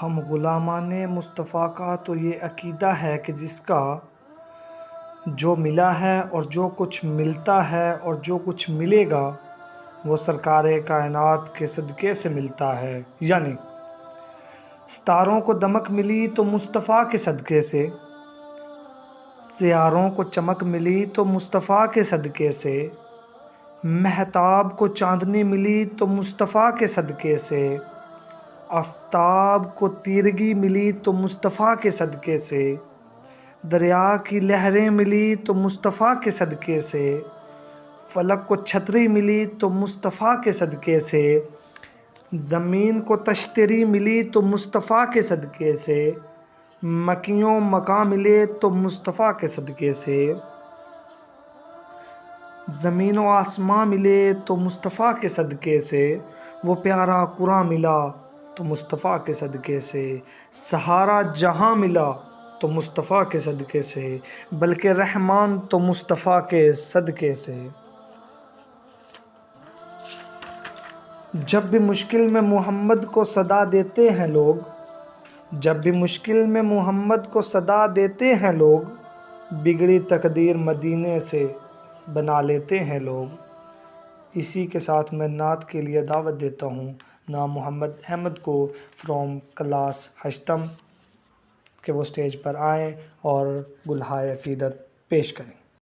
ہم غلامان مصطفیٰ کا تو یہ عقیدہ ہے کہ جس کا جو ملا ہے اور جو کچھ ملتا ہے اور جو کچھ ملے گا وہ سرکار کائنات کے صدقے سے ملتا ہے، یعنی ستاروں کو دمک ملی تو مصطفیٰ کے صدقے سے، سیاروں کو چمک ملی تو مصطفیٰ کے صدقے سے، مہتاب کو چاندنی ملی تو مصطفیٰ کے صدقے سے، آفتاب کو تیرگی ملی تو مصطفیٰ کے صدقے سے، دریا کی لہریں ملی تو مصطفیٰ کے صدقے سے، فلک کو چھتری ملی تو مصطفیٰ کے صدقے سے، زمین کو تشتری ملی تو مصطفیٰ کے صدقے سے، مکیوں مکاں ملے تو مصطفیٰ کے صدقے سے، زمین و آسماں ملے تو مصطفیٰ کے صدقے سے، وہ پیارا قرآن ملا تو مصطفیٰ کے صدقے سے، سہارا جہاں ملا تو مصطفیٰ کے صدقے سے، بلکہ رحمان تو مصطفیٰ کے صدقے سے۔ جب بھی مشکل میں محمد کو صدا دیتے ہیں لوگ، جب بھی مشکل میں محمد کو صدا دیتے ہیں لوگ، بگڑی تقدیر مدینے سے بنا لیتے ہیں لوگ۔ اسی کے ساتھ میں نعت کے لیے دعوت دیتا ہوں نام محمد احمد کو فرام کلاس ہشتم کہ وہ سٹیج پر آئیں اور گلہائے عقیدت پیش کریں۔